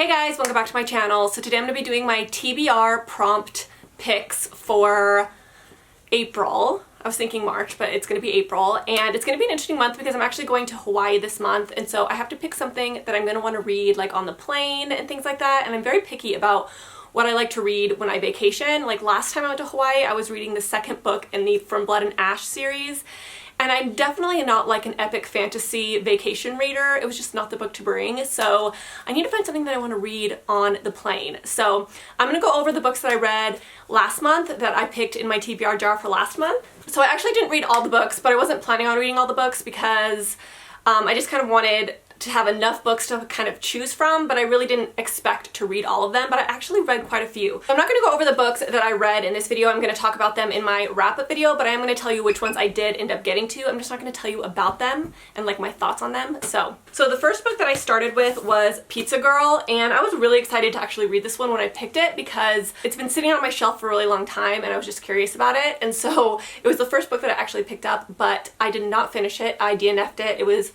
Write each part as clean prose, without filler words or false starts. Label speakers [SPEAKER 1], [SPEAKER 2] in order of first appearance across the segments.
[SPEAKER 1] Hey guys, welcome back to my channel. So today I'm going to be doing my TBR prompt picks for April. I was thinking March, but it's going to be April, and it's going to be an interesting month because I'm actually going to Hawaii this month, and so I have to pick something that I'm going to want to read like on the plane and things like that, and I'm very picky about what I like to read when I vacation. Like last time I went to Hawaii, I was reading the second book in the From Blood and Ash series, and I'm definitely not like an epic fantasy vacation reader. It was just not the book to bring, so I need to find something that I want to read on the plane. So I'm going to go over the books that I read last month that I picked in my TBR jar for last month. So I actually didn't read all the books, but I wasn't planning on reading all the books because I just kind of wanted to have enough books to kind of choose from, but I really didn't expect to read all of them, but I actually read quite a few. I'm not going to go over the books that I read in this video. I'm going to talk about them in my wrap-up video, but I am going to tell you which ones I did end up getting to. I'm just not going to tell you about them and like my thoughts on them. So the first book that I started with was Pizza Girl, and I was really excited to actually read this one when I picked it because it's been sitting on my shelf for a really long time and I was just curious about it, and so it was the first book that I actually picked up, but I did not finish it. I DNF'd it. It was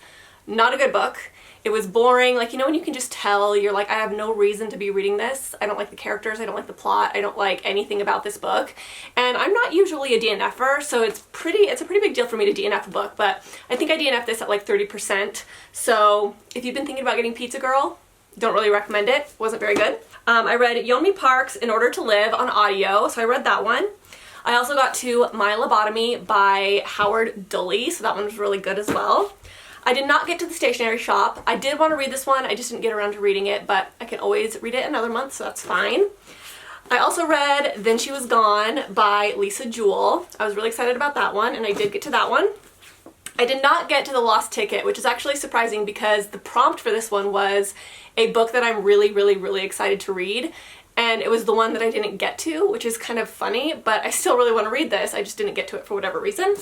[SPEAKER 1] not a good book. It was boring. Like, you know when you can just tell, you're like, I have no reason to be reading this. I don't like the characters, I don't like the plot, I don't like anything about this book. And I'm not usually a DNFer, so it's a pretty big deal for me to DNF a book, but I think I DNF'd this at like 30%. So if you've been thinking about getting Pizza Girl, don't really recommend it. Wasn't very good. I read Yeonmi Park's In Order to Live on audio, so I read that one. I also got to My Lobotomy by Howard Dulley, so that one was really good as well. I did not get to The Stationery Shop. I did want to read this one, I just didn't get around to reading it, but I can always read it another month, so that's fine. I also read Then She Was Gone by Lisa Jewell. I was really excited about that one, and I did get to that one. I did not get to The Lost Ticket, which is actually surprising because the prompt for this one was a book that I'm really excited to read, and it was the one that I didn't get to, which is kind of funny, but I still really want to read this. I just didn't get to it for whatever reason.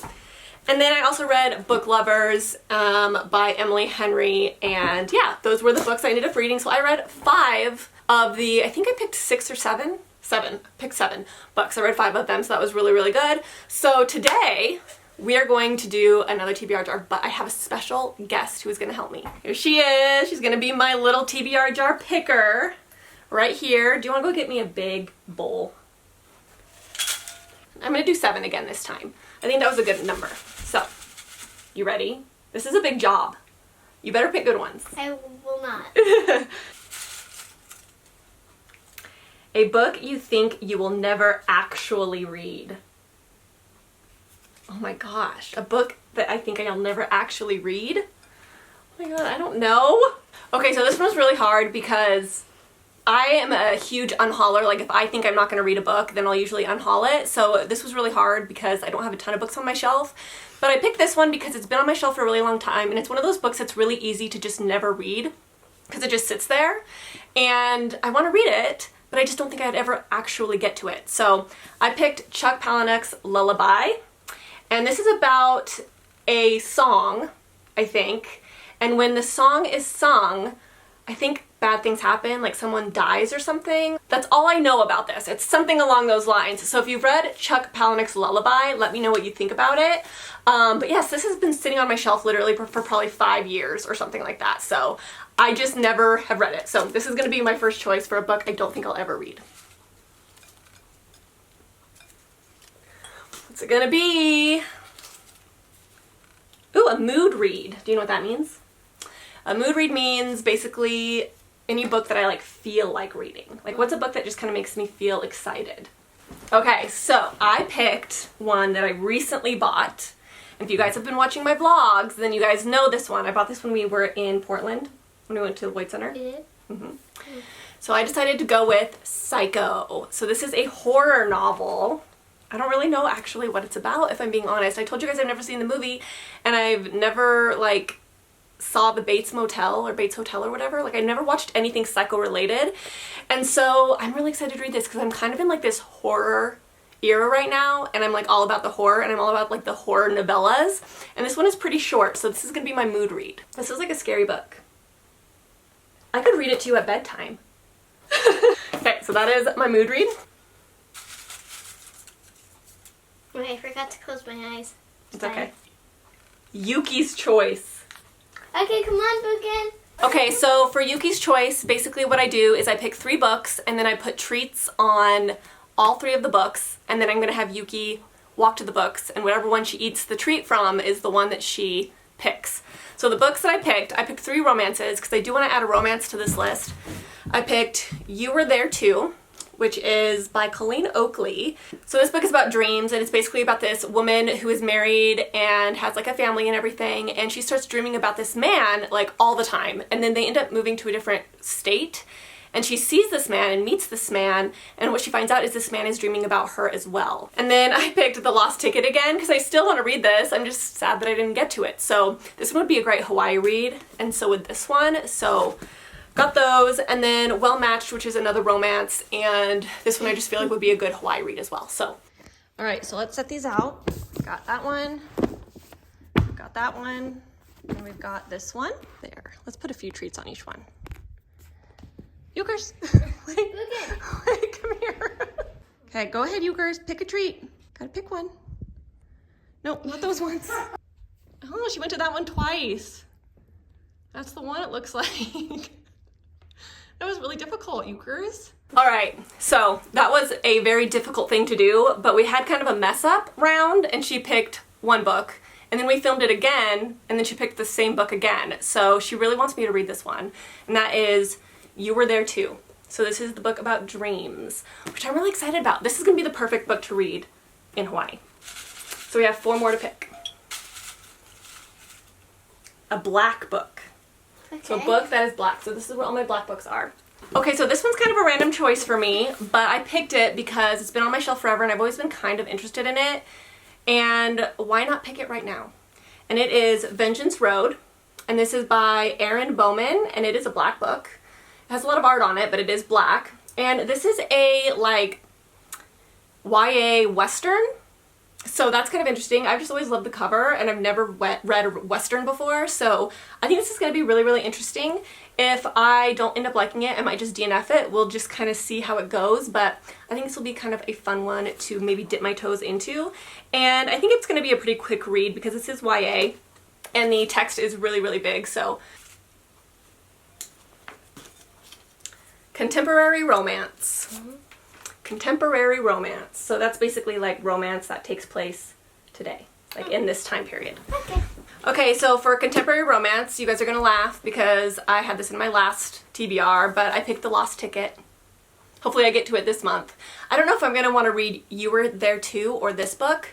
[SPEAKER 1] And then I also read Book Lovers by Emily Henry, and yeah, those were the books I ended up reading. So I read 5 of the, I think I picked 6 or 7? 7. Picked 7 books. I read 5 of them, so that was really good. So today, we are going to do another TBR jar, but I have a special guest who is going to help me. Here she is. She's going to be my little TBR jar picker right here. Do you want to go get me a big bowl? I'm going to do 7 again this time. I think that was a good number. So, you ready? This is a big job. You better pick good ones.
[SPEAKER 2] I will not.
[SPEAKER 1] A book you think you will never actually read. Oh my gosh. A book that I think I'll never actually read? Oh my god, I don't know. Okay, so this one's really hard because I am a huge unhauler. Like if I think I'm not going to read a book, then I'll usually unhaul it. So this was really hard because I don't have a ton of books on my shelf. But I picked this one because it's been on my shelf for a really long time, and it's one of those books that's really easy to just never read because it just sits there. And I want to read it, but I just don't think I'd ever actually get to it. So I picked Chuck Palahniuk's Lullaby. And this is about a song, I think. And when the song is sung, I think bad things happen, like someone dies or something. That's all I know about this. It's something along those lines. So if you've read Chuck Palahniuk's Lullaby, let me know what you think about it. But yes, this has been sitting on my shelf literally for probably 5 years or something like that. So I just never have read it. So this is going to be my first choice for a book I don't think I'll ever read. What's it gonna be? Ooh, a mood read. Do you know what that means? A mood read means basically any book that I like feel like reading. Like what's a book that just kind of makes me feel excited? Okay, so I picked one that I recently bought. If you guys have been watching my vlogs, then you guys know this one. I bought this when we were in Portland, when we went to the White Center.
[SPEAKER 2] You did?
[SPEAKER 1] So I decided to go with Psycho. So this is a horror novel. I don't really know actually what it's about, if I'm being honest. I told you guys I've never seen the movie, and I've never like saw the Bates Motel or Bates Hotel or whatever. Like I never watched anything Psycho related, and so I'm really excited to read this because I'm kind of in like this horror era right now, and I'm like all about the horror, and I'm all about like the horror novellas, and this one is pretty short, so this is gonna be my mood read. This is like a scary book. I could read it to you at bedtime. Okay, so that is my mood read.
[SPEAKER 2] Okay, I forgot to close my eyes.
[SPEAKER 1] It's okay. Yukis Choice.
[SPEAKER 2] Okay, come on, Bookend.
[SPEAKER 1] Okay, so for Yukis Choice, basically what I do is I pick 3 books and then I put treats on all 3 of the books, and then I'm gonna have Yuki walk to the books, and whatever one she eats the treat from is the one that she picks. So the books that I picked 3 romances because I do want to add a romance to this list. I picked You Were There Too, which is by Colleen Oakley. So this book is about dreams, and it's basically about this woman who is married and has like a family and everything, and she starts dreaming about this man like all the time, and then they end up moving to a different state, and she sees this man and meets this man, and what she finds out is this man is dreaming about her as well. And then I picked The Lost Ticket again because I still want to read this. I'm just sad that I didn't get to it. So this one would be a great Hawaii read, and so would this one. So got those, and then Well Matched, which is another romance, and this one I just feel like would be a good Hawaii read as well. So, all right, so let's set these out. Got that one, got that one, and we've got this one. There, let's put a few treats on each one. Yukers, wait, come here. Okay, go ahead, Yukers, pick a treat. Gotta pick one. No, not those ones. Oh, she went to that one twice. That's the one it looks like. That was really difficult, Yukers. All right, so that was a very difficult thing to do, but we had kind of a mess up round, and she picked one book, and then we filmed it again, and then she picked the same book again. So she really wants me to read this one, and that is You Were There Too. So this is the book about dreams, which I'm really excited about. This is gonna be the perfect book to read in Hawaii. So we have 4 more to pick. A black book.
[SPEAKER 2] Okay.
[SPEAKER 1] So a book that is black. So this is where all my black books are. Okay, so this one's kind of a random choice for me, but I picked it because it's been on my shelf forever and I've always been kind of interested in it. And why not pick it right now? And it is Vengeance Road. And this is by Erin Bowman, and it is a black book. It has a lot of art on it, but it is black. And this is a like YA Western. So that's kind of interesting. I've just always loved the cover, and I've never read a Western before, so I think this is going to be really, really interesting. If I don't end up liking it, I might just DNF it. We'll just kind of see how it goes, but I think this will be kind of a fun one to maybe dip my toes into. And I think it's going to be a pretty quick read because this is YA, and the text is really, really big, so. Contemporary romance. Contemporary romance. So that's basically like romance that takes place today, like in this time period.
[SPEAKER 2] Okay.
[SPEAKER 1] Okay, so for contemporary romance, you guys are gonna laugh because I had this in my last TBR, but I picked The Lost Ticket. Hopefully I get to it this month. I don't know if I'm gonna wanna read You Were There Too or this book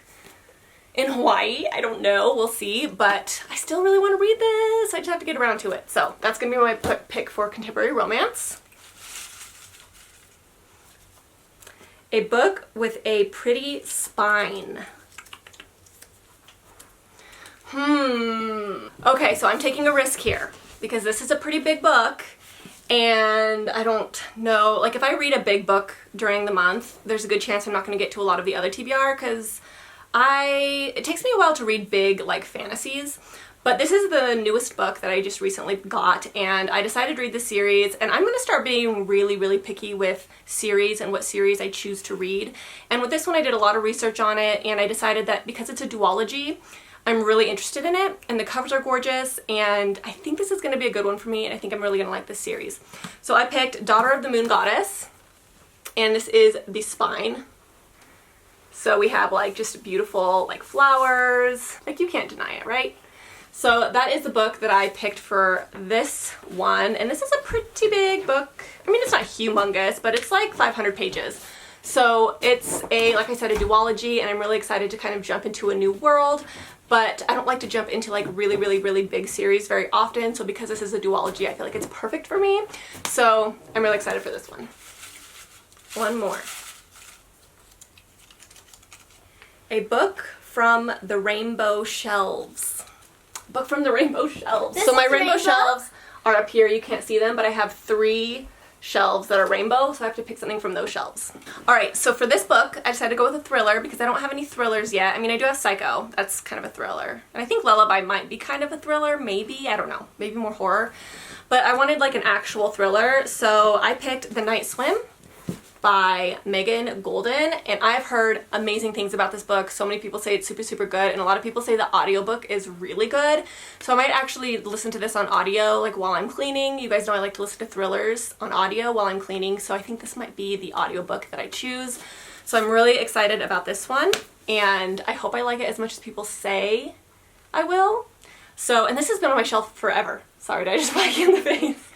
[SPEAKER 1] in Hawaii. I don't know, we'll see, but I still really wanna read this. I just have to get around to it. So that's gonna be my pick for contemporary romance. A book with a pretty spine. Okay, so I'm taking a risk here because this is a pretty big book, and I don't know, like if I read a big book during the month, there's a good chance I'm not going to get to a lot of the other TBR because it takes me a while to read big like fantasies. But this is the newest book that I just recently got, and I decided to read the series, and I'm going to start being really, really picky with series and what series I choose to read. And with this one I did a lot of research on it, and I decided that because it's a duology, I'm really interested in it, and the covers are gorgeous, and I think this is going to be a good one for me, and I think I'm really going to like this series. So I picked Daughter of the Moon Goddess, and this is the spine. So we have like just beautiful like flowers, like you can't deny it, right? So that is the book that I picked for this one, and this is a pretty big book. I mean, it's not humongous, but it's like 500 pages. So it's like I said, a duology, and I'm really excited to kind of jump into a new world, but I don't like to jump into like really, really, really big series very often, so because this is a duology, I feel like it's perfect for me. So I'm really excited for this one. One more. A book from the Rainbow Shelves. Book from the Rainbow Shelves. So my rainbow shelves are up here. You can't see them, but I have 3 shelves that are rainbow, so I have to pick something from those shelves. Alright, so for this book, I decided to go with a thriller because I don't have any thrillers yet. I mean, I do have Psycho. That's kind of a thriller. And I think Lullaby might be kind of a thriller, maybe. I don't know. Maybe more horror. But I wanted like an actual thriller, so I picked The Night Swim. by Megan Golden, and I've heard amazing things about this book. So many people say it's super, super good, and a lot of people say the audiobook is really good. So I might actually listen to this on audio like while I'm cleaning. You guys know I like to listen to thrillers on audio while I'm cleaning, so I think this might be the audiobook that I choose. So I'm really excited about this one, and I hope I like it as much as people say I will. So, and this has been on my shelf forever. Sorry, did I just whack you in the face?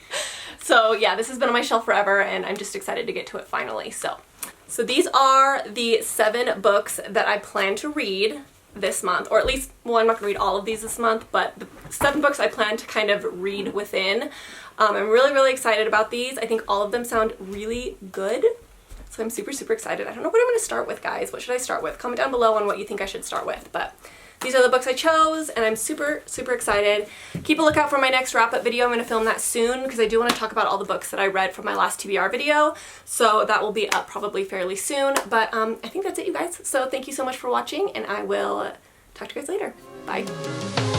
[SPEAKER 1] So yeah, this has been on my shelf forever, and I'm just excited to get to it finally. So these are the 7 books that I plan to read this month, or at least, well, I'm not going to read all of these this month, but the 7 books I plan to kind of read within. I'm really, really excited about these. I think all of them sound really good. So I'm super, super excited. I don't know what I'm going to start with, guys. What should I start with? Comment down below on what you think I should start with, but these are the books I chose, and I'm super, super excited. Keep a lookout for my next wrap-up video. I'm going to film that soon because I do want to talk about all the books that I read from my last TBR video. So that will be up probably fairly soon. But I think that's it, you guys. So thank you so much for watching, and I will talk to you guys later. Bye.